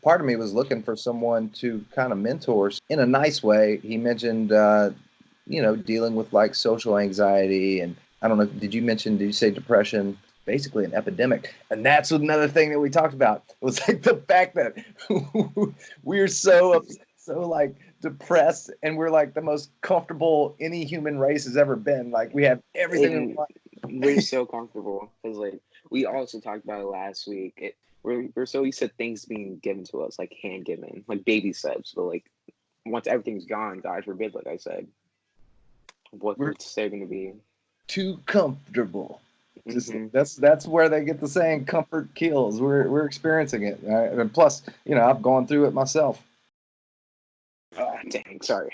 part of me was looking for someone to kind of mentor in a nice way. He mentioned, dealing with like social anxiety. And I don't know, did you say depression? Basically an epidemic. And that's another thing that we talked about. It was like the fact that we're so upset, so like depressed, and we're like the most comfortable any human race has ever been. Like we have everything we And want. we're so comfortable because, like, we also talked about it last week. We're so used to things being given to us, like hand given, like baby steps. But like, once everything's gone, God forbid, like I said, We're what's there going to be? too comfortable. Just Hmm. that's where they get the saying "comfort kills." We're experiencing it, and plus, I've gone through it myself. Ah, dang, sorry.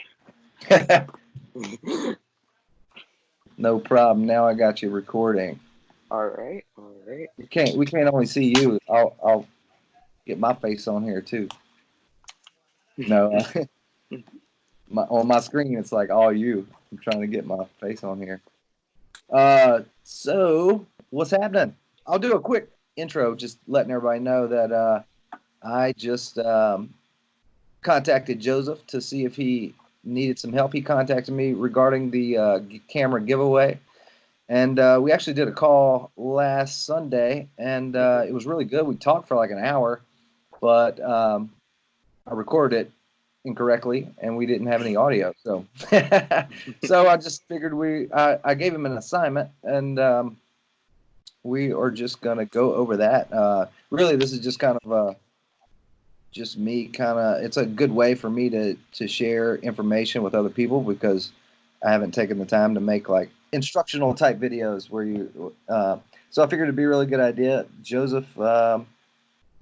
No problem. Now I got you recording. All right, all right. We can't only see you. I'll get my face on here too. No, on my screen it's like all you. I'm trying to get my face on here. So what's happening? I'll do a quick intro, just letting everybody know that I just contacted Joseph to see if he needed some help. He contacted me regarding the camera giveaway, and we actually did a call last Sunday, and it was really good. We talked for like an hour, but I recorded it incorrectly, and we didn't have any audio. So, so I just figured I gave him an assignment, and we are just gonna go over that. Really, this is just kind of just me kind of it's a good way for me to share information with other people because I haven't taken the time to make like instructional type videos where you so I figured it'd be a really good idea. Joseph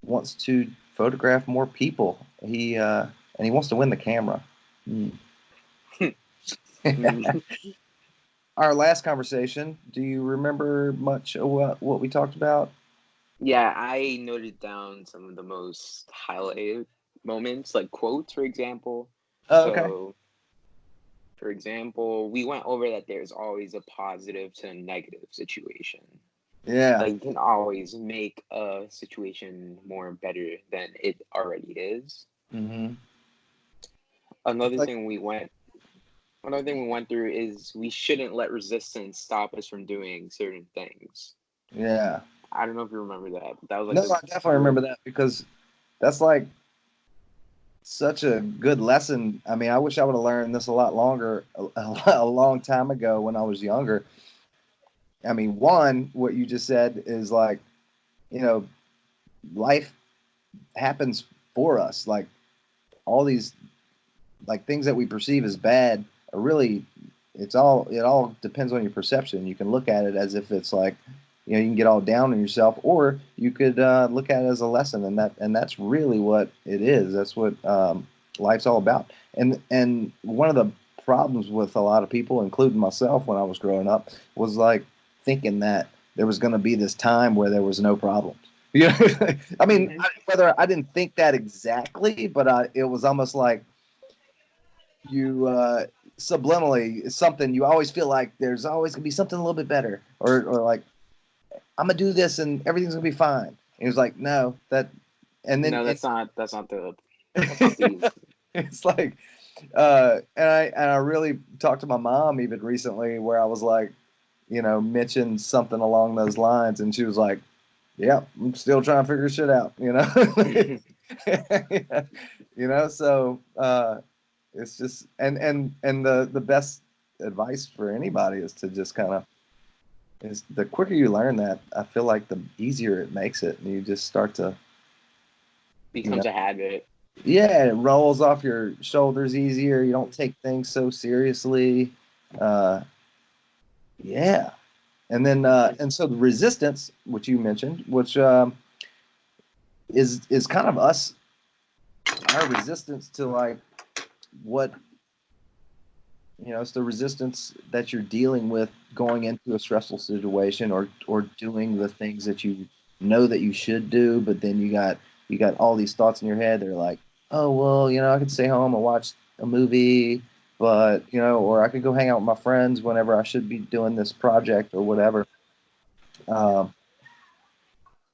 wants to photograph more people. And he wants to win the camera. Hmm. Our last conversation, do you remember much of what we talked about? Yeah, I noted down some of the most highlighted moments, like quotes, for example. Oh, okay. So, for example, we went over that there's always a positive to a negative situation. Yeah. Like, you can always make a situation more better than it already is. Hmm. Another Like, thing we went Another thing we went through is we shouldn't let resistance stop us from doing certain things. yeah. I don't know if you remember that, but that was like No, a I definitely really remember that because that's like such a good lesson. I mean, I wish I would have learned this a lot longer, a long time ago when I was younger. I mean, one, what you just said is like, you know, life happens for us. Like all these like things that we perceive as bad are really it all depends on your perception. You can look at it as if it's like you can get all down on yourself, or you could look at it as a lesson, and that's really what it is. That's what life's all about. And one of the problems with a lot of people, including myself, when I was growing up, was like thinking that there was going to be this time where there was no problems. Yeah, I mean, hmm whether I didn't think that exactly, but it was almost like you subliminally something you always feel like there's always gonna be something a little bit better, or like I'm gonna do this and everything's gonna be fine. And he was like, no, that, and then no, that's not the it's like, and I really talked to my mom even recently where I was like, mentioned something along those lines, and she was like, yeah, I'm still trying to figure shit out, so it's just and the best advice for anybody is to just kind of is the quicker you learn that, I feel like the easier it makes it, and you just start to, you know, becomes a habit. yeah, it rolls off your shoulders easier. You don't take things so seriously. Uh, yeah, and so the resistance, which you mentioned, which is kind of us, our resistance to like what it's the resistance that you're dealing with going into a stressful situation, or doing the things that you know that you should do, but then you got all these thoughts in your head. They're like, oh well, I could stay home and watch a movie, but or I could go hang out with my friends whenever I should be doing this project or whatever. Um,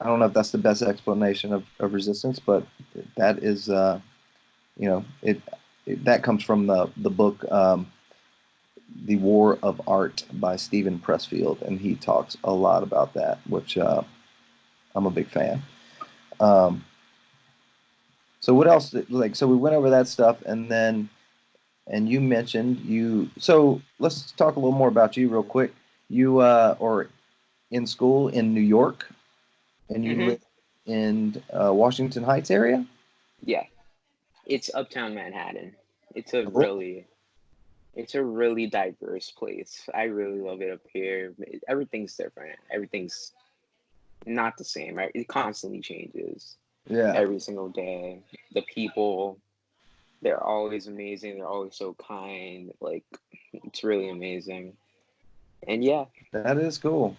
I don't know if that's the best explanation of resistance, but that is, it that comes from the book The War of Art by Stephen Pressfield, and he talks a lot about that, which I'm a big fan. Um, so what else? Like, so we went over that stuff, and then and you mentioned you. So let's talk a little more about you real quick. You or in school in New York, and you Hmm. live in Washington Heights area. Yeah, it's Uptown Manhattan. It's a Cool. really it's a really diverse place. I really love it up here. Everything's different. Everything's not the same. Right? It constantly changes Yeah, every single day. The people, they're always amazing. They're always so kind. Like it's really amazing. And yeah. that is cool.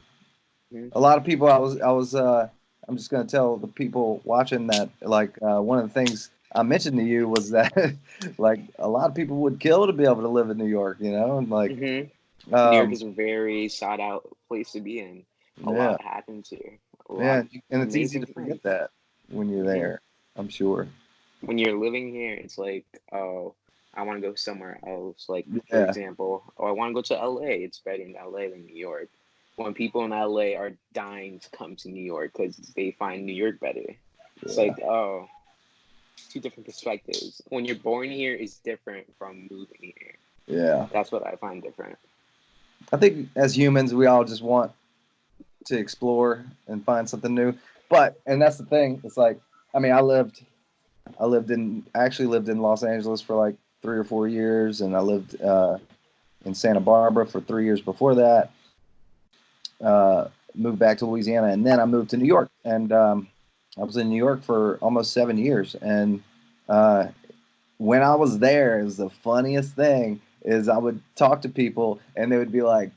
Mhm. A lot of people, I'm just going to tell the people watching that, like, one of the things I mentioned to you was that, like, a lot of people would kill to be able to live in New York, and like, Mhm. New York um, is a very sought out place to be in. A yeah, lot happens here. A lot yeah, of and it's easy amazing to things. forget that when you're Hmm. there, I'm sure. When you're living here, it's like, oh, I want to go somewhere else. Like, for Yeah, example, oh, I want to go to LA. It's better in LA than New York. When people in LA are dying to come to New York because they find New York better. It's yeah, like, oh, two different perspectives. When you're born here is different from moving here. yeah. That's what I find different. I think as humans, we all just want to explore and find something new. And that's the thing. It's like, I mean, I actually lived in Los Angeles for like 3 or 4 years, and I lived in Santa Barbara for 3 years before that. Moved back to Louisiana, and then I moved to New York, and I was in New York for almost 7 years. And uh, when I was there, it was the funniest thing is I would talk to people, and they would be like,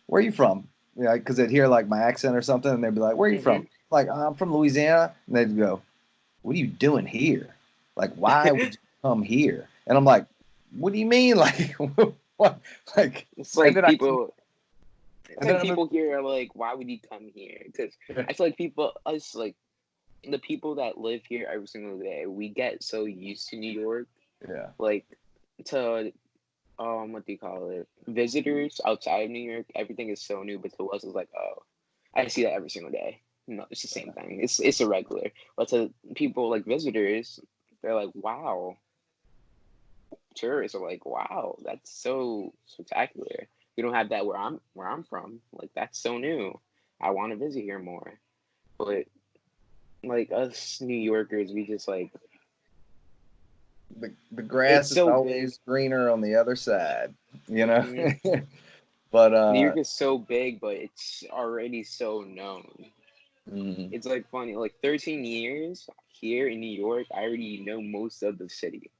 "Where are you from?" Because they'd hear like my accent or something, and they'd be like, "Where are you from?" Hmm. Like, "I'm from Louisiana," and they'd go, "What are you doing here? Like, why would you come here?" And I'm like, "What do you mean? Like, what? Like?" It's And like then I people. It's and then like I moved. people here are like, why would you come here? Because Yeah, I feel like people, us, like the people that live here every single day, we get so used to New York, yeah, like to what do you call it? Visitors outside of New York, everything is so new, but to us, it's like, oh, I see that every single day. No, it's the same thing. It's a regular. But to people like visitors, they're like, wow. Tourists are like, wow, that's so spectacular. We don't have that where I'm from. Like that's so new. I want to visit here more. But like us New Yorkers, we just like the grass it's is so big. always greener on the other side, you know. Hmm. But New York is so big, but it's already so known. mm, It's like funny, like 13 years here in New York, I already know most of the city.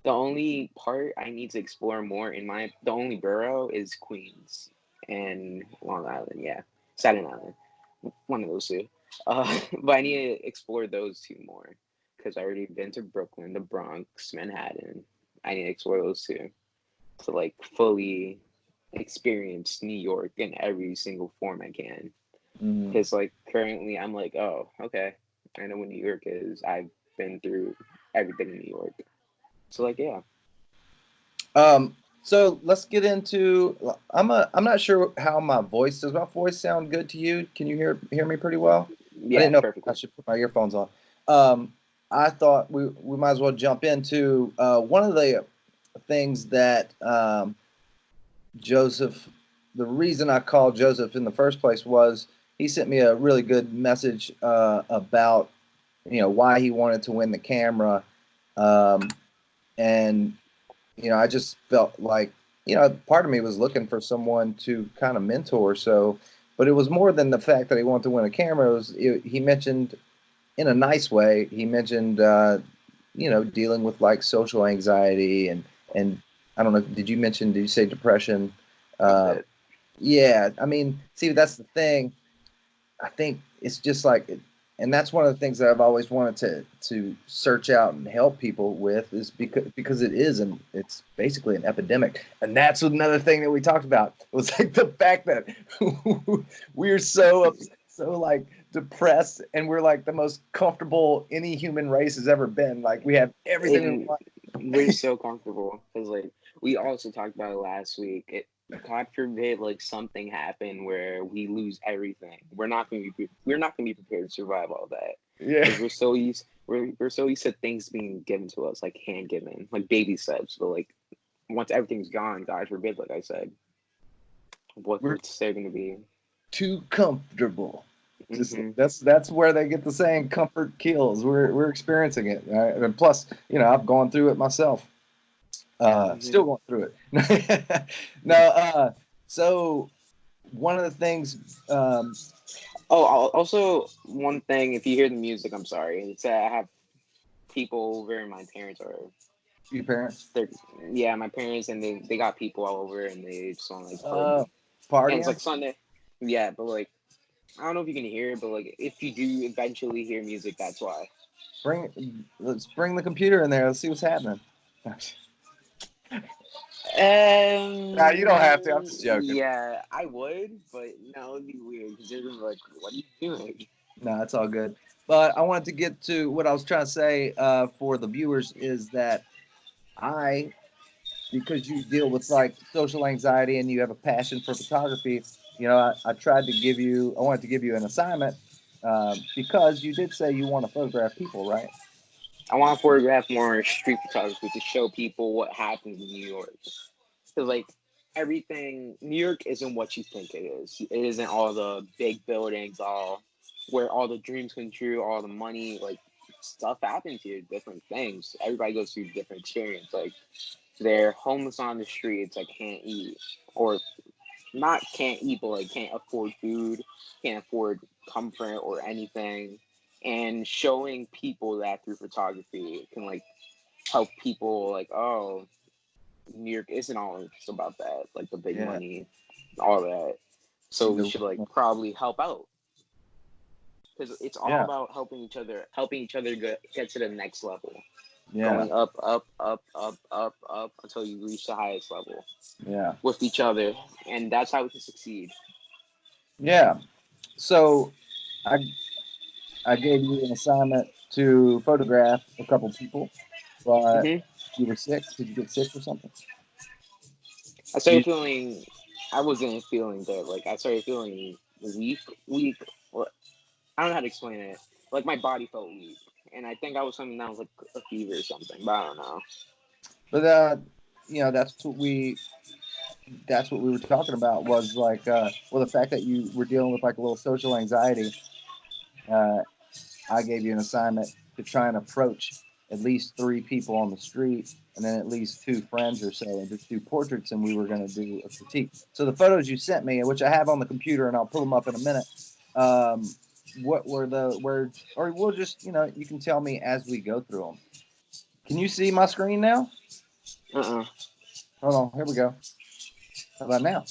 The only part I need to explore more in the only borough is Queens and Long Island. Yeah, Staten Island, one of those two. But I need to explore those two more because I already been to Brooklyn, the Bronx, Manhattan. I need to explore those two to like fully experience New York in every single form I can. mm. Because like currently, I'm like, oh, okay, I know what New York is. I've been through everything in New York. So like, yeah, So let's get into. I'm not sure how my voice does. My voice sound good to you? Can you hear me pretty well? I yeah, didn't know if I perfectly. should put my earphones on. Um, I thought we might as well jump into one of the things that Joseph. The reason I called Joseph in the first place was he sent me a really good message about why he wanted to win the camera, um, and I just felt like, part of me was looking for someone to kind of mentor. So, but it was more than the fact that he wanted to win a camera. He mentioned in a nice way. He mentioned, dealing with like social anxiety and I don't know. Did you say depression? A Uh, bit. yeah. I mean, see, that's the thing. I think it's just like, and that's one of the things that I've always wanted to search out and help people with is because it's basically an epidemic, and that's another thing that we talked about. It was like the fact that we're so like depressed, and we're like the most comfortable any human race has ever been. Like we have everything we And want. we're so comfortable because like we also talked about it last week. God forbid like something happened where we lose everything. We're not gonna be prepared to survive all that Yeah. because we're so used to things being given to us like hand given like baby steps. But like once everything's gone, God forbid, like I said, We're what's there gonna be? too comfortable. Just Hmm. that's where they get the saying "comfort kills." We're experiencing it, and plus, I've gone through it myself. Hmm. Still going through it. No, so one of the things, Oh, also one thing. If you hear the music, I'm sorry. It's I have people over, and my parents are your parents, they're yeah, my parents and they got people all over and they just want to like party. And it's partying. like Sunday. Yeah, but like I don't know if you can hear it, but like if you do eventually hear music, that's why. Let's bring the computer in there. Let's see what's happening. Nah, you don't have to. I'm just joking. Yeah, I would, but no, it'd be weird because they're gonna be like, "What are you doing?" No, it's all good. But I wanted to get to what I was trying to say for the viewers is that I, because you deal with like social anxiety and you have a passion for photography, I wanted to give you an assignment because you did say you want to photograph people, right? I want to photograph more street photography to show people what happens in New York. Because like everything, New York isn't what you think it is. It isn't all the big buildings, all where all the dreams come true, all the money, like stuff happens here, different things. Everybody goes through different experience. Like they're homeless on the streets, like can't eat, or not can't eat, but like can't afford food, can't afford comfort or anything. And showing people that through photography can like help people like, oh, New York isn't all just about that, like the big Yeah. money, all that. So we The, should like probably help out because it's all yeah. about helping each other get to the next level, Yeah. going up, up, up, up, up, up until you reach the highest level Yeah. with each other, and that's how we can succeed. Yeah. So I I gave you an assignment to photograph a couple people, but Hmm. you were sick. Did you get sick or something? I You, started feeling, I wasn't feeling good. Like I started feeling weak. Or I don't know how to explain it. Like my body felt weak, and I think I was something that was like a fever or something, but I don't know. but that's what we were talking about was like well the fact that you were dealing with like a little social anxiety. Uh, I gave you an assignment to try and approach at least three people on the street and then at least two friends or so and just do portraits and we were going to do a critique. So the photos you sent me, which I have on the computer and I'll pull them up in a minute, what were the words, or we'll just, you can tell me as we go through them. Can you see my screen now? Uh-uh. Hold on, here we go. How about now?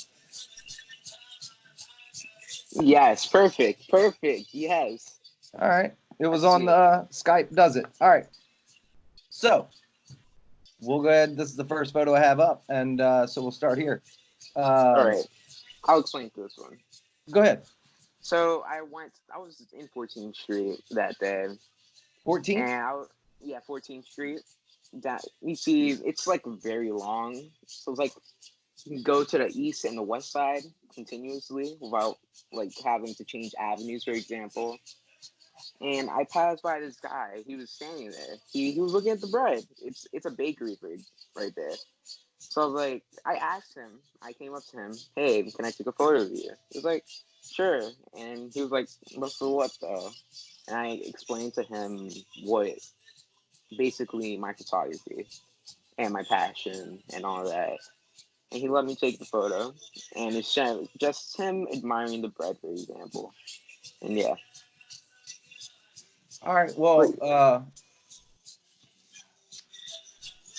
Yes, perfect, perfect. Yes, All right. It I was on see it. Skype does it. All right. So we'll go ahead. This is the first photo I have up, and so we'll start here. All Um, right, I'll explain to this one. Go ahead. So I was in 14th Street that day, 14th? and yeah, 14th Street. That you see, it's like very long. So it's like you can go to the east and the west side continuously without like having to change avenues, for example. And I passed by this guy. He was standing there. He was looking at the bread. It's a bakery right there. So I was like, I asked him. I came up to him. Hey, can I take a photo of you? He was like, sure. And he was like, but for what though? And I explained to him what basically my photography and my passion and all that. And he let me take the photo. And it's just him admiring the bread, for example. And yeah, All right. but Well,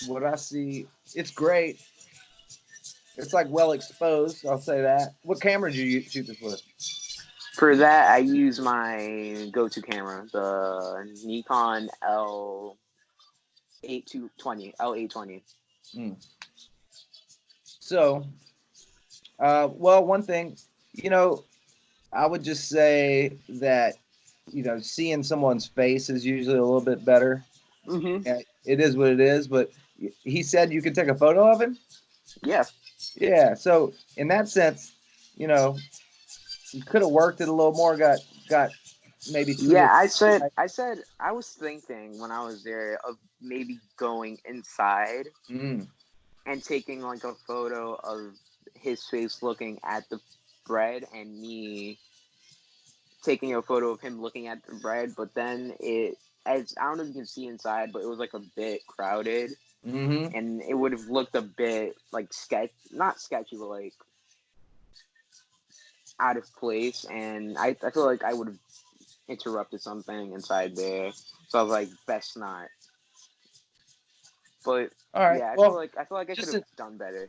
what I see, it's great. It's like well exposed. I'll say that. What camera did you shoot this with? for that, I use my go-to camera, the Nikon L820. Mm. So, well, one thing, you know, I would just say that seeing someone's face is usually a little bit better. Mm-hmm. Yeah, it is what it is. But he said you could take a photo of him. Yeah. Yeah. So in that sense, you know, you could have worked it a little more. Got maybe two Yeah, or I said I was thinking when I was there of maybe going inside mm, and taking like a photo of his face looking at the bread and me taking a photo of him looking at the bread, but then as I don't know if you can see inside, but it was like a bit crowded mm-hmm. and it would have looked a bit like not sketchy, but like out of place. And I feel like I would have interrupted something inside there. So I was like, best not. But All right. yeah, Well, I feel like I could just have done better.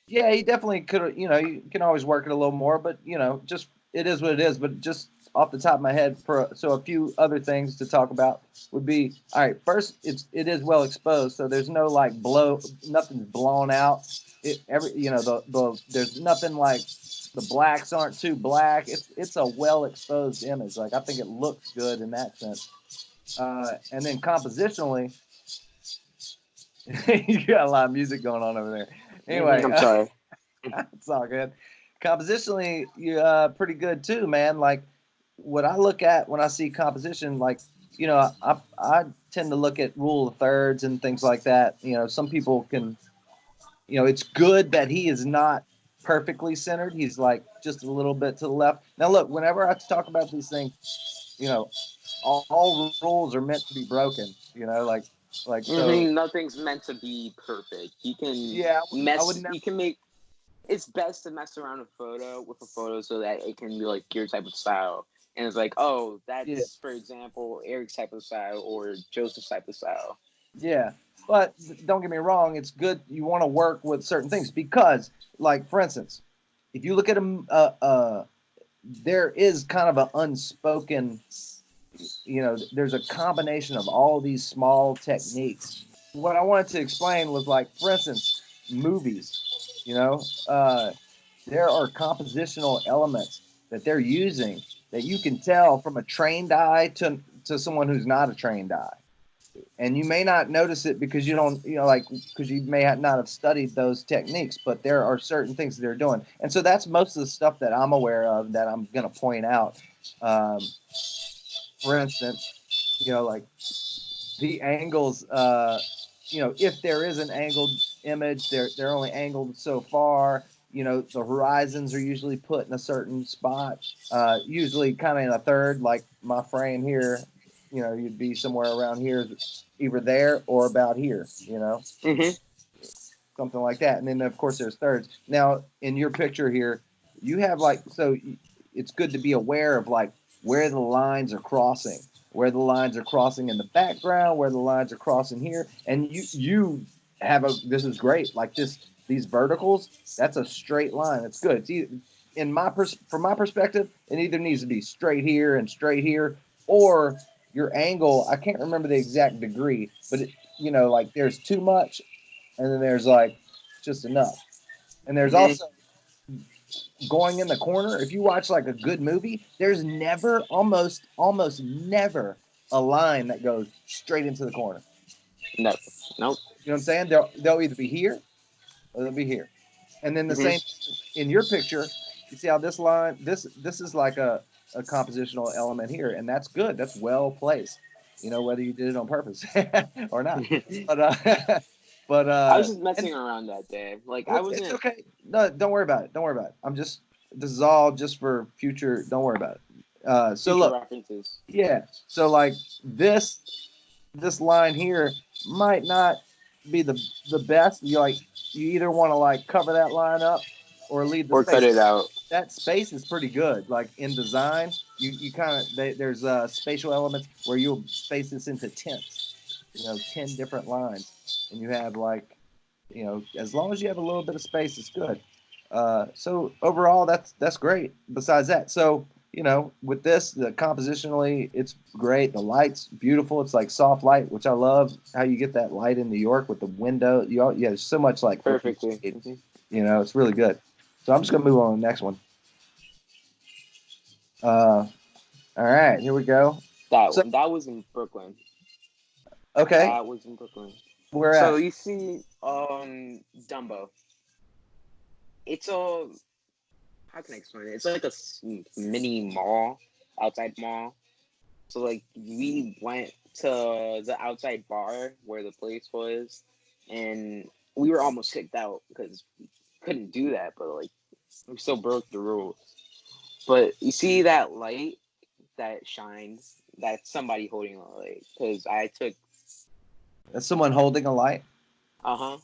yeah, he definitely could have. You can always work it a little more, but just it is what it is. But just off the top of my head, so a few other things to talk about would be all right. First, it is well exposed, so there's no like nothing's blown out. There's nothing like the blacks aren't too black. It's a well exposed image. Like I think it looks good in that sense. And then compositionally, you got a lot of music going on over there. Mm-hmm, Anyway, I'm sorry. it's all good. Compositionally, you pretty good too, man. Like what I look at when I see composition, like I tend to look at rule of thirds and things like that. Some people can, it's good that he is not perfectly centered. He's like just a little bit to the left. Now, look, whenever I talk about these things, all rules are meant to be broken. So. Nothing's meant to be perfect. You can Yeah, I mess. wouldn't. You can make. It's best to mess around with a photo so that it can be like your type of style. And it's like, oh, Yeah, that's for example Eric's type of style or Joseph's type of style. yeah. But don't get me wrong, it's good you want to work with certain things because, like, for instance, if you look at them, there is kind of an unspoken, there's a combination of all these small techniques. What I wanted to explain was, like, for instance, movies, there are compositional elements that they're using that you can tell from a trained eye to someone who's not a trained eye, and you may not notice it because you don't like because you may not have studied those techniques, but there are certain things that they're doing, and so that's most of the stuff that I'm aware of that I'm going to point out. um, for instance, like the angles, if there is an angled image, they're only angled so far. The horizons are usually put in a certain spot, usually kind of in a third, like my frame here. You'd be somewhere around here, either there or about here. Mm-hmm. Something like that. And then of course there's thirds. Now in your picture here, you have like so. It's good to be aware of like where the lines are crossing, where the lines are crossing in the background, where the lines are crossing here, and you have this is great. Like these verticals, that's a straight line. It's good. From my perspective, it either needs to be straight here, or your angle. I can't remember the exact degree, but like there's too much, and then there's like just enough, and there's Mm-hmm. also going in the corner. If you watch like a good movie, there's never, almost never a line that goes straight into the corner. No. Nope. You know what I'm saying? They'll either be here or they'll be here. And then the Mm-hmm. same in your picture. You see how this is like a compositional element here, and that's good. That's well placed. Whether you did it on purpose or not. But but I was just and messing around that day. Like I well, it's wasn't okay. No, don't worry about it. Don't worry about it. This is all just for future. Don't worry about it. So future look, references. yeah. So like this line here might not be the best. You either want to like cover that line up or leave the Or cut space. it out. That space is pretty good. Like in design, you kind of there's spatial elements where you'll space this into tenths. 10 different lines, and you have like as long as you have a little bit of space, it's good. So overall, that's great. Besides that, so with this, the compositionally, it's great. The light's beautiful. It's like soft light, which I love. How you get that light in New York with the window. There's so much like Perfectly. Mm-hmm. it's really good. So I'm just gonna move on to the next one. Uh, all All right, here we go. That So, one. That was in Brooklyn. okay, That was in Brooklyn. where So at? you see, Dumbo. It's a how can I explain it? It's like a mini mall, outside mall. So like we went to the outside bar where the place was, and we were almost kicked out because we couldn't do that. But like we still broke the rules. But you see that light that shines? That's somebody holding a light. Because I took That's someone holding a light. uh-huh.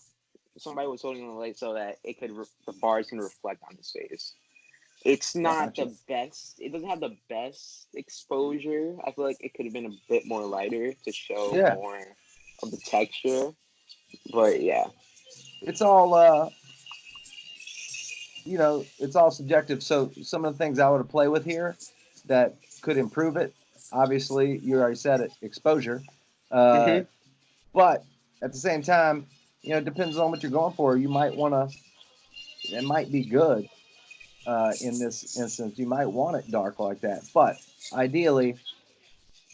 Somebody was holding the light so that the bars can reflect on his face. It's not Gotcha. the best. It doesn't have the best exposure. I feel like it could have been a bit more lighter to show Yeah, more of the texture. But yeah. it's all it's all subjective. So some of the things I would play with here that could improve it. Obviously, you already said it, exposure. Uh, Mhm. but at the same time, it depends on what you're going for. You might want to. It might be good in this instance. You might want it dark like that, but ideally,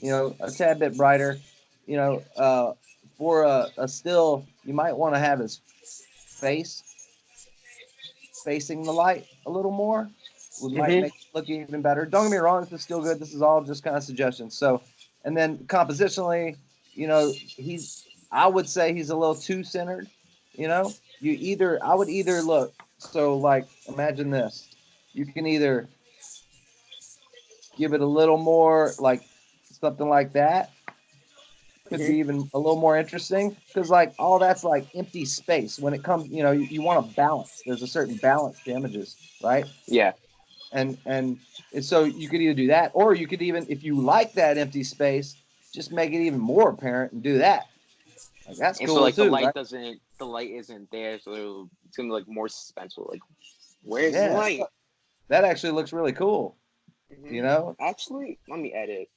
a tad bit brighter. For a still, you might want to have his face facing the light a little more. Would might Mhm. make it look even better. Don't get me wrong, this is still good. This is all just kind of suggestions. So, and then compositionally, he's I would say he's a little too centered. I would either look. So like imagine this. You can either give it a little more like something like that, could be Mhm. even a little more interesting because like all that's like empty space when it comes, you want to balance. There's a certain balance to images, right? Yeah. And so you could either do that, or you could even, if you like that empty space, just make it even more apparent and do that. Like that's And so cool like too, right? the light isn't there, so it's gonna be like more suspenseful. Like, where's the Yeah, light? that actually looks really cool. You Mhm. know, Actually, let me edit.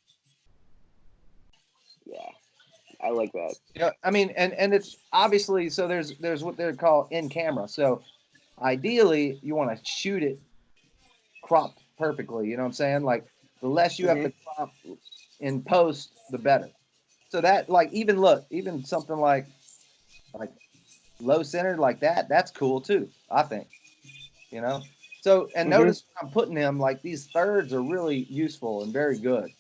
Yeah, I like that. I mean, and it's obviously, so there's what they're called in camera. So ideally, you want to shoot it cropped perfectly. You know what I'm saying? Like the less you have Mhm. to crop in post, the better. So that like even look, even something like low centered like that, that's cool too. I think, you know. So and Mhm. notice when I'm putting them like these thirds are really useful and very good.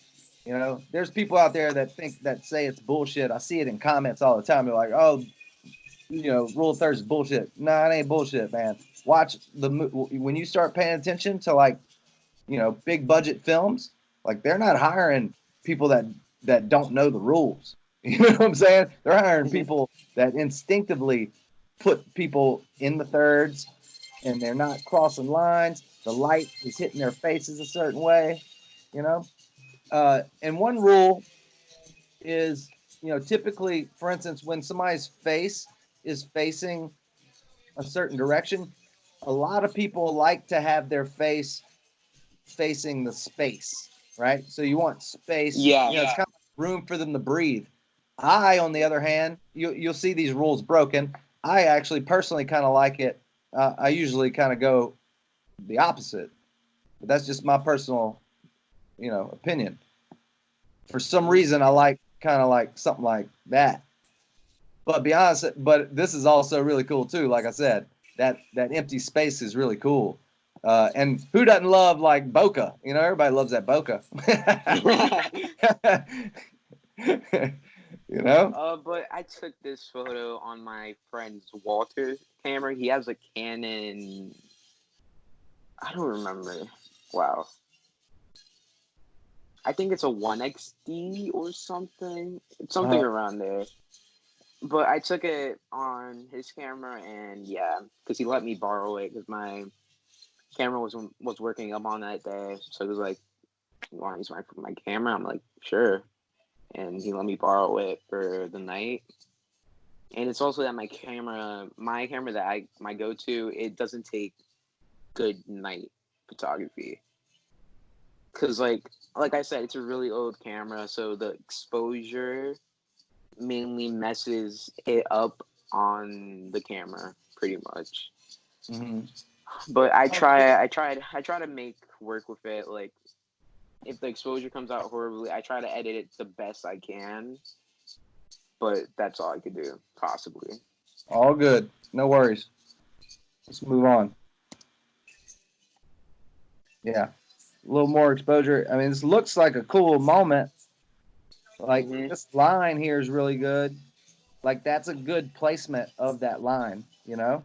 There's people out there that say it's bullshit. I see it in comments all the time. They're like, "Oh, rule of thirds is bullshit." Nah, it ain't bullshit, man. Watch when you start paying attention to like big budget films, like they're not hiring people that don't know the rules. You know what I'm saying? They're hiring Mhm. people that instinctively put people in the thirds and they're not crossing lines. The light is hitting their faces a certain way, you know? And one rule is, typically, for instance, when somebody's face is facing a certain direction, a lot of people like to have their face facing the space, right? So you want space. Yeah. It's kind of room for them to breathe. I, on the other hand, you'll see these rules broken. I actually personally kind of like it. I usually kind of go the opposite, but that's just my personal, opinion. For some Mhm. reason, I like kind of like something like that. But be honest, but this is also really cool too. Like I said, that empty space is really cool. And who doesn't love like bokeh? Everybody loves that bokeh. you know? But I took this photo on my friend's Walter camera. He has a Canon. I don't remember. Wow. I think it's a 1XD or something. It's something Uh, around there. But I took it on his camera, and yeah, because he let me borrow it because my camera was working up on that day. So he was like, "You want to use my camera?" I'm like, "Sure." And he let me borrow it for the night. And it's also that my camera that I my go to, it doesn't take good night photography. Cause like I said, it's a really old camera, so the exposure mainly messes it up on the camera pretty much. mhm. But Oh, cool. I try to make work with it. Like if the exposure comes out horribly, I try to edit it the best I can. But that's all I could do, possibly. All good. No worries. Let's move on. Yeah. A little more exposure. I mean, this looks like a cool moment. Like this line here is really good. Like that's a good placement of that line, you know?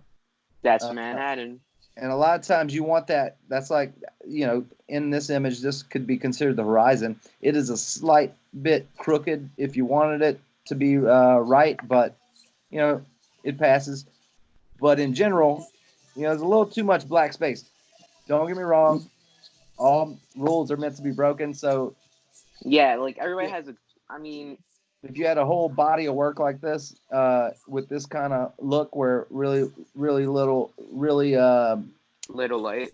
That's Uh, Manhattan. and a lot of times you want that. That's like, you know, in this image, this could be considered the horizon. It is a slight bit crooked if you wanted it to be right, but, you know, it passes. But in general, you know, there's a little too much black space. Don't get me wrong. All rules are meant to be broken. So Yeah, like everybody yeah, has a. I mean, if you had a whole body of work like this, with this kind of look, where really little, really, little light.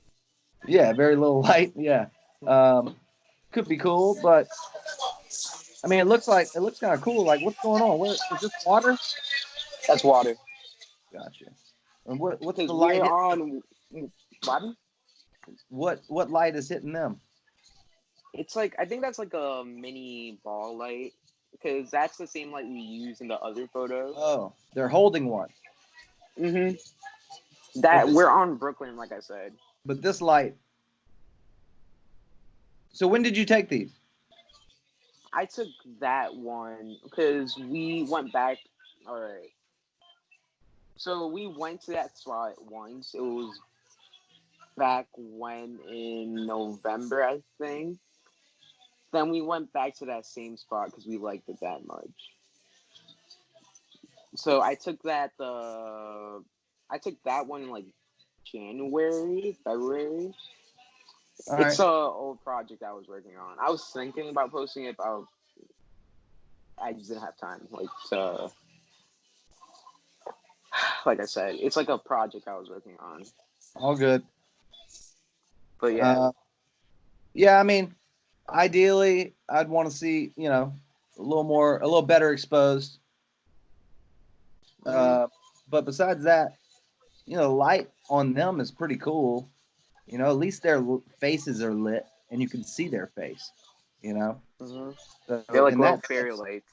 yeah, very little light, yeah, could be cool. But I mean, it looks kind of cool. Like, what's going on? Where is this water? That's water. Gotcha. And what's Because the light we're hit? on. Water. What light is hitting them? It's like I think that's like a mini ball light. Because that's the same light we use in the other photos. Oh, they're holding one. But That this we're on Brooklyn, like I said. but this light. So when did you take these? I took that one because we went back. All right. So we went to that spot once. It was back when in November, I think. Then we went back to that same spot because we liked it that much. So I took that one in like January, February. All It's right. a old project I was working on. I was thinking about posting it, but I just didn't have time. Like I said, it's like a project I was working on. All good. But yeah, Uh, yeah, I mean, ideally, I'd want to see, you know, a little better exposed. mm-hmm. But besides that, you know, light on them is pretty cool. You know, at least their faces are lit and you can see their face. You know, Mm-hmm. They're so like in little that fairy sense, lights.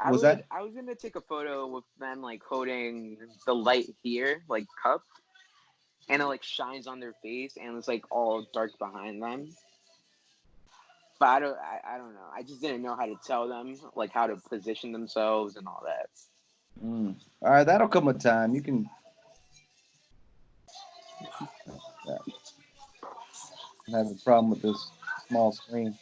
was that? I was gonna take a photo with them like holding the light here, like cup, and it like shines on their face, and it's like all dark behind them. But I don't know. I just didn't know how to tell them, like how to position themselves and all that. Mm. All right, that'll come with time. You can. Yeah, I have a problem with this small screen.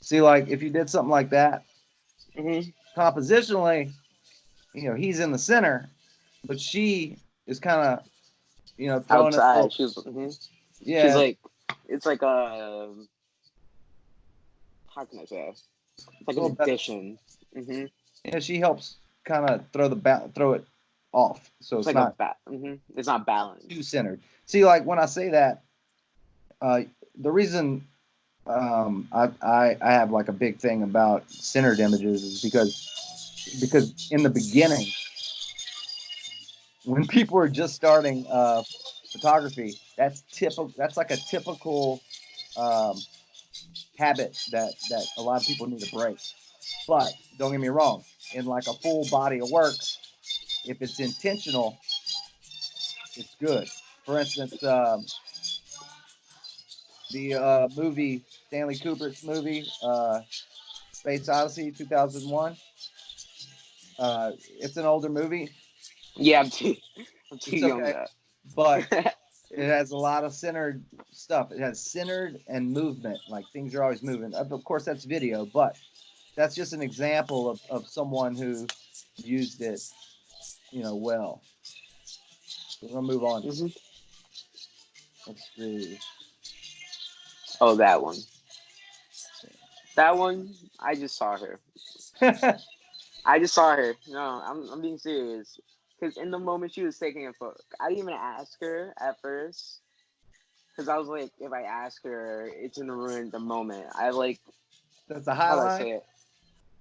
See, like if you did something like that, Mm-hmm. compositionally, you know, he's in the center, but she is kind of, you know, throwing a Outside, little, she's yeah, like, it's like a how can I say? It's like a an little better. addition. Mm-hmm. You know, she helps kind of throw it off, so It's it's like a not bat. Mm-hmm. It's not too balanced. centered. See, like when I say that, the reason I have like a big thing about centered images is because in the beginning, when people are just starting photography, that's like a typical um, habit that a lot of people need to break. But don't get me wrong, in like a full body of work, if it's intentional, it's good. For instance, the movie Stanley Kubrick's movie Space Odyssey 2001. It's an older movie. Yeah, I'm too It's young okay, for but that. it has a lot of centered stuff. It has centered and movement, like things are always moving. Of course, that's video, but that's just an example of someone who used it, you know, well. We're gonna move on. hmm Let's see. Oh, that one. That one. I just saw her. I just saw her. No, I'm being serious. Because in the moment she was taking a photo, I didn't even ask her at first. Because I was like, if I ask her, it's gonna ruin the moment. I like, That's a how do I highline. say it?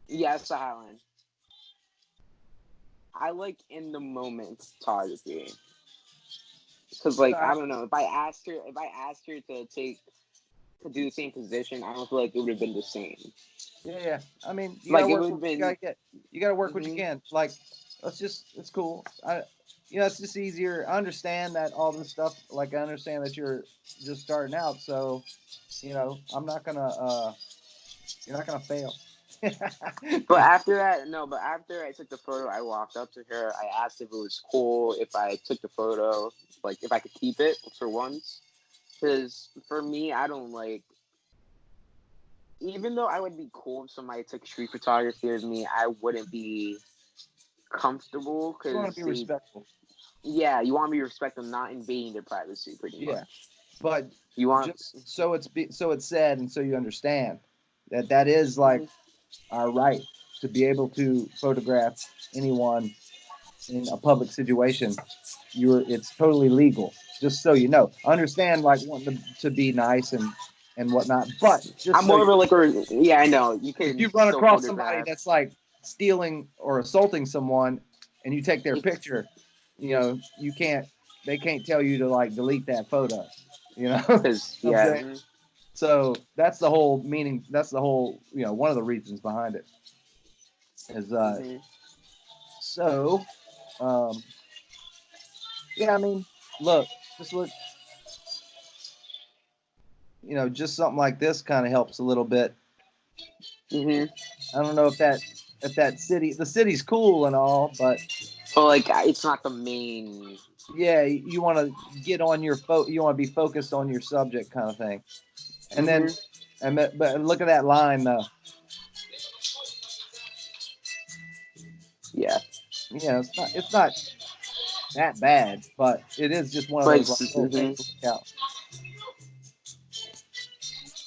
Yeah, it's the Highland. I like in the moment photography. Because like I don't know, if I asked her to do the same position, I don't feel like it would have been the same. Yeah, yeah. I mean, you gotta Like it work. would have You gotta been. get. You gotta work what you Hmm. can. Like, it's cool. It's just easier. I understand that all this stuff. Like, I understand that you're just starting out. So, I'm not gonna. You're not gonna fail. But after that, no. But after I took the photo, I walked up to her. I asked if it was cool if I took the photo, like if I could keep it for once. Because for me, I don't like. Even though I would be cool if somebody took street photography of me, I wouldn't be comfortable You want to because be they, respectful. yeah, you want me to respect them, not invading their privacy, pretty Yeah, much. but You want. just so it's said, and so you understand that is like Mhm. our right to be able to photograph anyone in a public situation. It's totally legal. Just so you know, I understand like wanting to be nice and whatnot, but just I'm so more of a like, yeah, I know you if can you run still across somebody photograph. that's like stealing or assaulting someone and you take their If picture, you can't they can't tell you to like delete that photo. You know, what because I'm yeah. saying? So that's the whole meaning. That's the whole, one of the reasons behind it is Mm-hmm. so um yeah, I mean, look, just look, just something like this kind of helps a little bit. Mm-hmm. I don't know if that the city's cool and all, but But like, it's not the main. yeah, you want to get on you want to be focused on your subject kind of thing. And then Mm-hmm. but look at that line though. Yeah, It's not that bad, but it is just one of but those like it's, little things mm-hmm. to look out.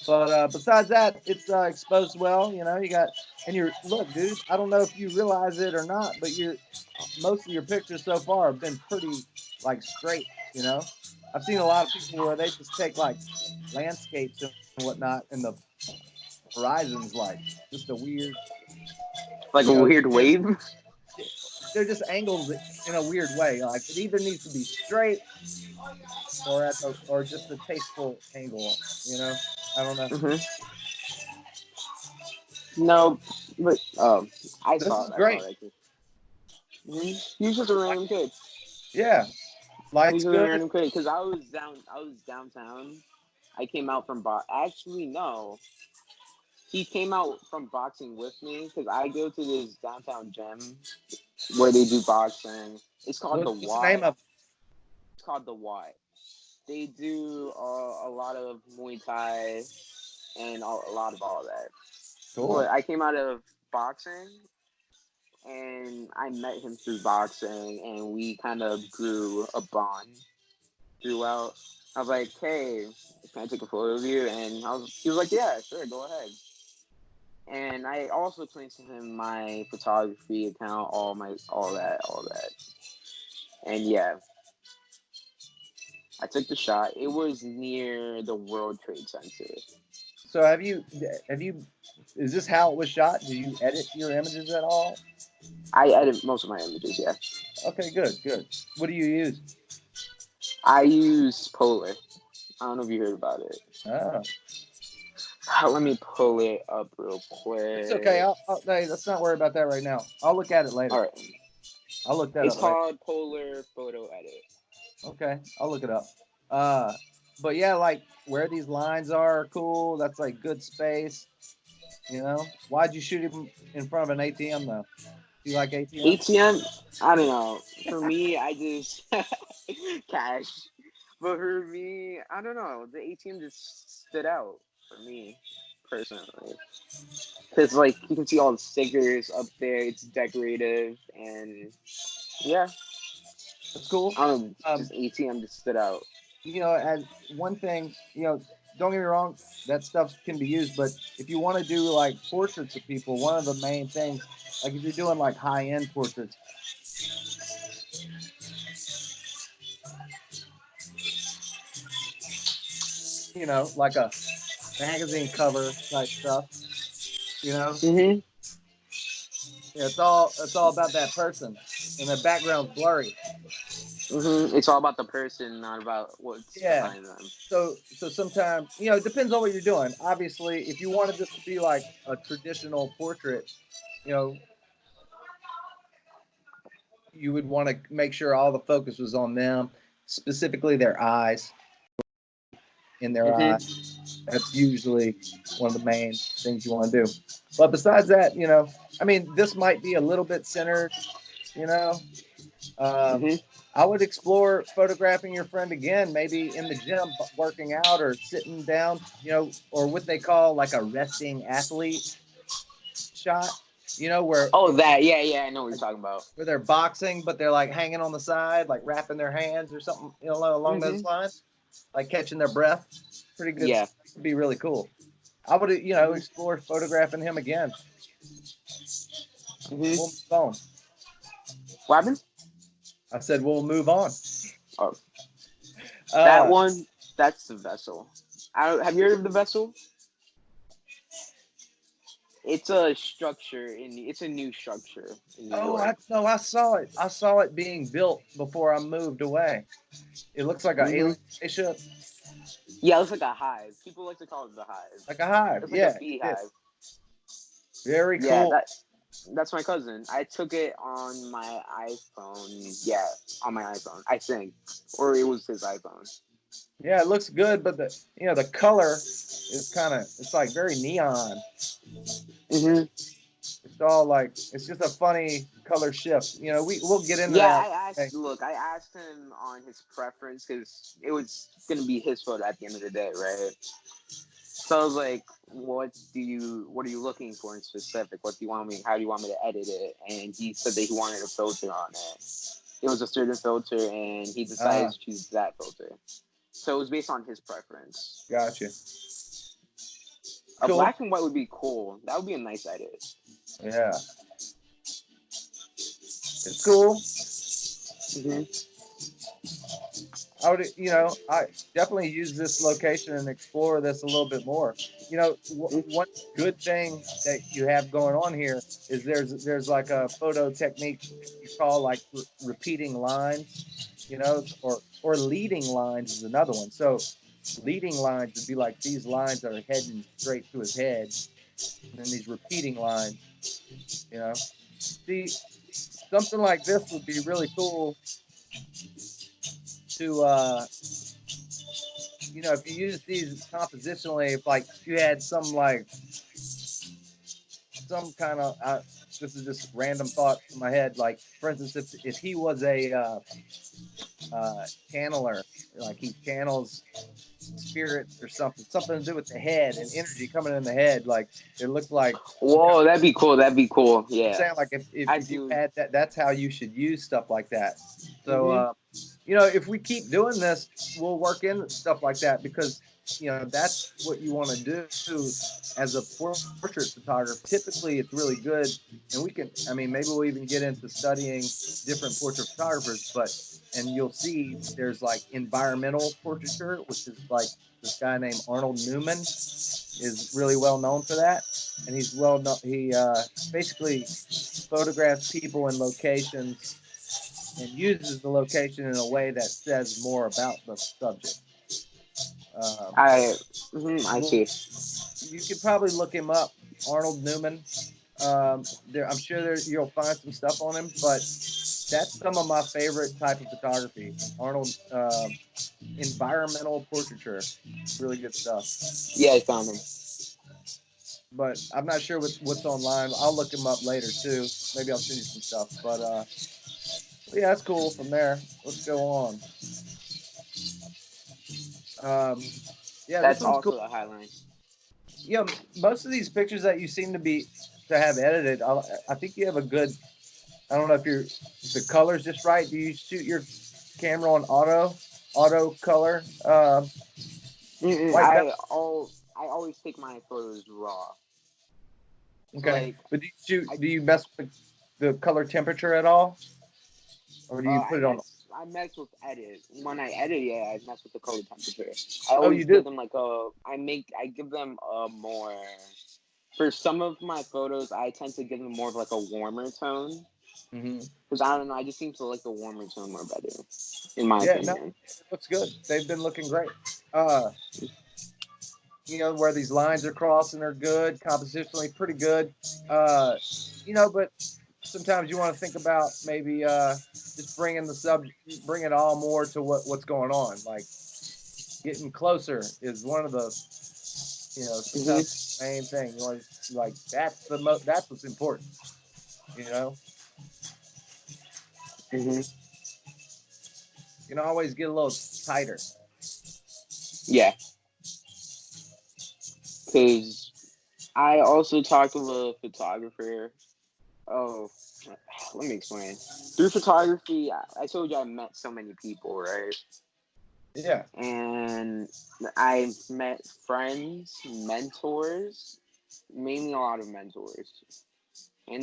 But besides that, it's exposed well. You got and you're look, dude. I don't know if you realize it or not, but most of your pictures so far have been pretty like straight. I've seen a lot of people where they just take like landscapes and whatnot, and the horizon's like just a weird, Like a weird weird. wave. They're just angled in a weird way. Like it either needs to be straight or just a tasteful angle. I don't know. Mm-hmm. No, but I This saw is it. I saw great. it. Mm-hmm. He's just a Like, random kid. yeah, He's light's just a good. random kid because I was down. I was downtown. I came out from Actually, no. He came out from boxing with me because I go to this downtown gym where they do boxing. It's called the What's the name Y. of It's called the Y. They do a lot of Muay Thai and a lot of all that. it? Cool. But I came out of boxing and I met him through boxing and we kind of grew a bond throughout. I was like, hey, can I take a photo of you? And he was like, yeah, sure, go ahead. And I also explained to him my photography account, all that. And yeah, I took the shot. It was near the World Trade Center. So have you is this how it was shot? Did you edit your images at all? I edit most of my images. Yeah, Okay, good, good. What do you use? I use Polar. I don't know if you heard about it. Oh, Let me pull it up real it's okay. quick. Hey, let's not worry about that right now. I'll look at it later. All right, I'll look that it's up later. called Polar Photo Edit. Okay, I'll look it up. Uh, but yeah, like where these lines are cool. That's like good space. Why'd you shoot him in front of an ATM though? Do you like ATMs? ATM, I don't know. For me, I just cash. But for me, I don't know. The ATM just stood out for me personally. Because like you can see all the stickers up there. It's decorative and yeah, That's cool. I don't know. Um, Just ATM just stood out. as one thing, don't get me wrong, that stuff can be used, but if you want to do like portraits of people, one of the main things, like if you're doing like high end portraits, like a magazine cover type stuff. You know, Mhm. yeah, it's all about that person, and their background's blurry. Mhm. It's all about the person, not about what's Yeah. behind them. So sometimes it depends on what you're doing. Obviously, if you wanted this to be like a traditional portrait, you know, you would want to make sure all the focus was on them, specifically their eyes, in their Mhm. eye. That's usually one of the main things you want to do. But besides that, I mean, this might be a little bit centered, you know. Um, Mhm. I would explore photographing your friend again, maybe in the gym, working out or sitting down, or what they call like a resting athlete shot, where Oh, that. Yeah, yeah. I know what you're like, talking about. where they're boxing, but they're like hanging on the side, like wrapping their hands or something, along those Mhm. lines, like catching their breath. Pretty good. Yeah. It'd be really cool. I would, Mhm. explore photographing him again. Mhm. We'll move on. What happened? I said we'll move on. Oh, that Uh, one. That's the vessel. Have you heard of the vessel? It's a structure it's a new structure in New oh, York. I saw it. I saw it being built before I moved away. It looks like an Hmm. alien spaceship, Yeah, it looks like a hive. People like to call it the hive. like a hive. It's like a Yeah, it beehive. is. Very Yeah, cool. that's my cousin. I took it on my iPhone. Yeah, on my iPhone, I think, or it was his iPhone. Yeah, it looks good, but the color is it's like very neon. Hmm. It's all like it's just a funny color shift. We'll get into Yeah, that. I Okay. asked. Look, I asked him on his preference because it was gonna be his photo at the end of the day, right? So I was like, what are you looking for in specific? What do you want me? How do you want me to edit it? And he said that he wanted a filter on it. It was a certain filter, and he decided Ah, to choose that filter. So it was based on his preference. gotcha. A Cool. black and white would be cool. That would be a nice edit. Yeah, it's cool. Hmm. I definitely use this location and explore this a little bit more. One good thing that you have going on here is there's like a photo technique you call like repeating lines, or leading lines is another one. So leading lines would be like these lines that are heading straight to his head, and then these repeating lines, you know. See, something like this would be really cool to if you use these compositionally, if like you had some like some kind of this is just random thought in my head. Like for instance, if he was a channeler, like he channels spirits or something to do with the head and energy coming in the head, like it looked like Whoa, that'd be cool. That'd be cool. I'm Yeah, saying, like I if you do. had that, that's how you should use stuff like that. So Hmm. if we keep doing this, we'll work in stuff like that because that's what you want to do as a portrait photographer. Typically, it's really good, and I mean, maybe we'll even get into studying different portrait photographers, and you'll see there's like environmental portraiture, which is like this guy named Arnold Newman is really well known for that, and he's well known. He basically photographs people and locations and uses the location in a way that says more about the subject. Um, I. I well, see. you could probably look him up, Arnold Newman. I'm sure you'll find some stuff on him, but that's some of my favorite type of photography. Arnold, environmental portraiture, really good stuff. Yeah, I found him. But I'm not sure what's online. I'll look him up later too. Maybe I'll send you some stuff. But yeah, that's cool. From there, let's go on. Um, yeah, this That's one's cool. also the highline. Most of these pictures that you seem to have edited, I think you have a good. I don't know if the color's just right. Do you shoot your camera on auto color, Mm-mm, white balance? I always take my photos raw. So Okay, like but I do you mess with the color temperature at all, or do you I put it on? mess I mess with edit. When I edit, yeah, I mess with the color temperature. I Oh, you always do? give them like I give them a more. For some of my photos, I tend to give them more of like a warmer tone. Hmm. Because I don't know, I just seem to like the warmer tone more better, in my Yeah, no, opinion. it looks good. They've been looking great. Uh, where these lines are crossing are good, compositionally pretty good. Uh, but sometimes you want to think about maybe just bring it all more to what's going on. Like getting closer is one of the, sometimes Hmm. the main thing. You want to like that's what's important. You know, Hmm. you can always get a little tighter. Yeah, because I also talked with a photographer. Oh, let me explain. Through photography, I told you I met so many people, right? Yeah, And I've met friends, mentors, mainly a lot of mentors, and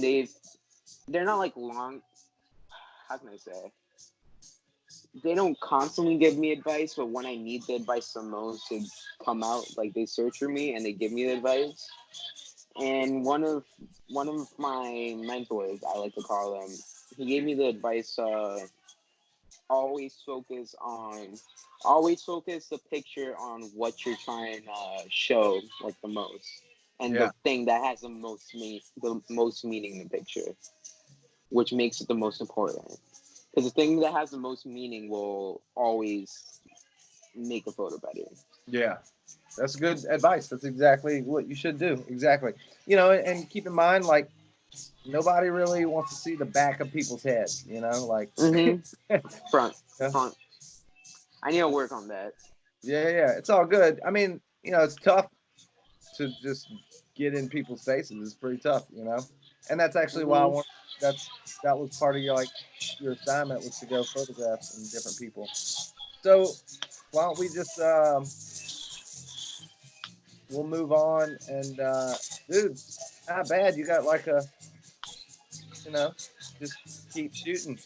they're not like long. How can I say? They don't constantly give me advice, but when I need the advice the most to come out, like they search for me and they give me the advice. And one of my mentors, I like to call them, he gave me the advice. Always focus on, always focus the picture on what you're trying to show, like the most, and yeah, the thing that has the most meaning in the picture, which makes it the most important. Because the thing that has the most meaning will always make a photo better. yeah. That's good advice. That's exactly what you should do. Exactly. And keep in mind, like nobody really wants to see the back of people's heads. Like Mm-hmm. yeah, Front, front. I need to work on that. yeah, yeah. It's all good. I mean, it's tough to just get in people's faces. It's pretty tough. And that's actually why I Mm-hmm. want. That was part of your assignment was to go photograph some different people. So why don't we just we'll move on and dude, not bad. You got like you know, just keep shooting.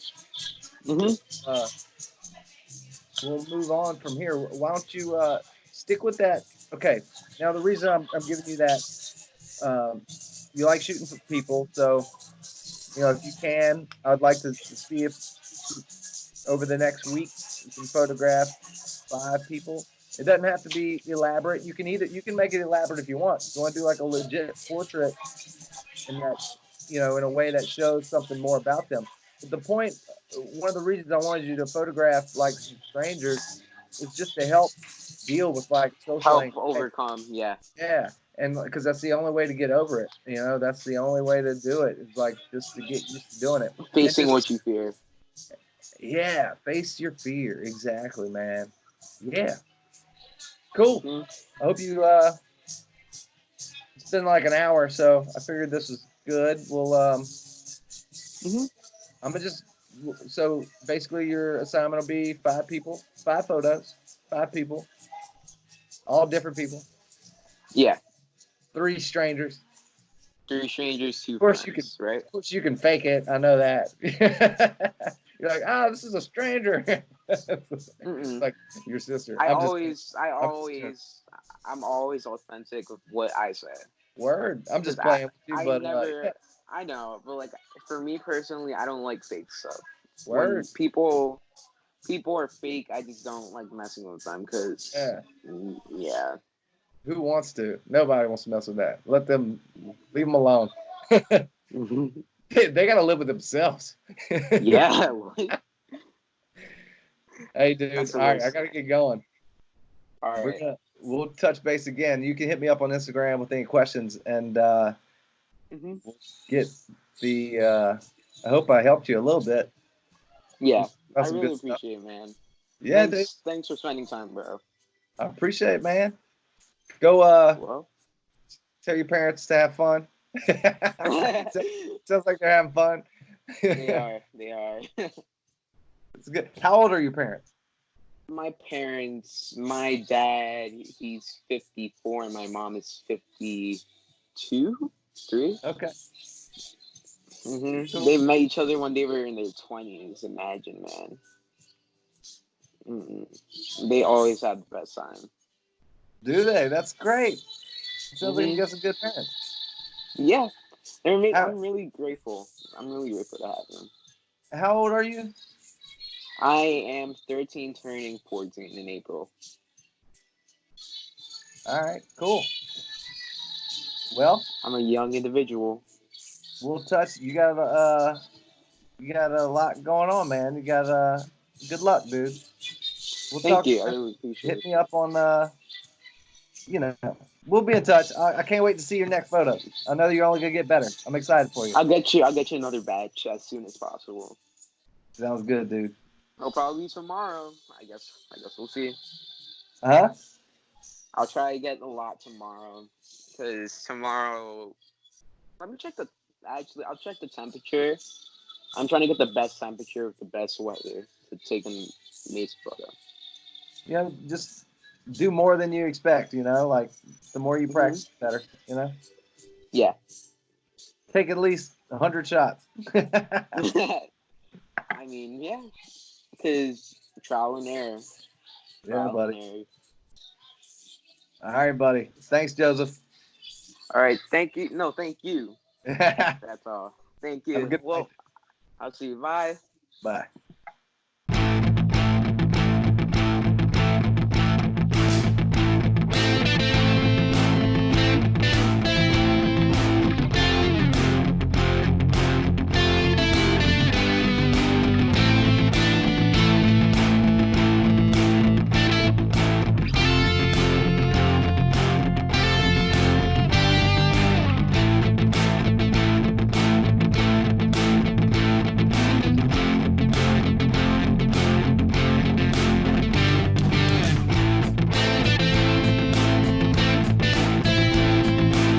Mm-hmm. Uh, we'll move on from here. Why don't you stick with that? Okay. Now the reason I'm giving you that, um, you like shooting for people, so if you can, I'd like to see if over the next week you can photograph 5 people. It doesn't have to be elaborate. You can make it elaborate if you want. If you want to do like a legit portrait in that, in a way that shows something more about them. But the point, one of the reasons I wanted you to photograph like some strangers is just to help deal with like social Help anxiety. overcome. Yeah. Yeah, and because that's the only way to get over it. That's the only way to do it is like just to get used to doing it and Facing just what you fear. yeah, face your fear. Exactly, man. Yeah, cool. Mm-hmm. I hope you. It's been like an hour, so I figured this was good. Well, Mm-hmm. I'm gonna just so basically your assignment will be 5 people, 5 photos, 5 people, all different people, Yeah. 3 strangers. Three strangers, two Of course you can, friends. Right. of course you can fake it. I know that. You're like, this is a stranger. Mm-mm. Like your sister. I I'm just kidding. always, I I'm just kidding. always, I'm always authentic with what I say. Word. I'm Because just playing with you, I but yeah, never, I know, but like for me personally, I don't like fake stuff. When word. people are fake, I just don't like messing with them because, Yeah. yeah. Who wants to? Nobody wants to mess with that. Let them leave them alone. Mm-hmm. They got to live with themselves. Yeah. Hey, dude. That's the All right, I worst gotta thing. get going. All right. We'll touch base again. You can hit me up on Instagram with any questions, and Mm-hmm. we'll get the. I hope I helped you a little bit. Yeah. Just about I some really good stuff. appreciate it, man. Yeah, dude. Thanks for spending time, bro. I appreciate it, man. Go Well, tell your parents to have fun. they Sounds like they're having fun. are. They are. It's good. How old are your parents? My parents, my dad, he's 54, and my mom is 52, 3. Okay, Mm-hmm. cool. They met each other when they were in their 20s. Imagine, man. Mm-mm. They always have the best time. Do they? That's great. It sounds like you Hmm. got some good parents. Yeah, How I'm really grateful. I'm really grateful to have them. how old are you? I am 13, turning 14 in April. All right, cool. Well, I'm a young individual. we'll touch. You got a lot going on, man. You got good luck, dude. We'll Thank talk you. I soon. really appreciate Hit it. me up on we'll be in touch. I can't wait to see your next photo. I know you're only gonna get better. I'm excited for you. I'll get you another batch as soon as possible. Sounds good, dude. It'll probably be tomorrow. I guess we'll see. Huh? I'll try to get a lot tomorrow. Because tomorrow, let me check the. Actually, I'll check the temperature. I'm trying to get the best temperature with the best weather to take an amazing photo. Just do more than you expect. Like the more you Hmm. practice, the better. Yeah. Take at least 100 shots. I mean, yeah. Because trial and error. Yeah, Trial and buddy. error. All right, buddy. Thanks, Joseph. All right. Thank you. No, thank you. Have That's all. Thank a you. good night. Well, I'll see you. Bye. Bye.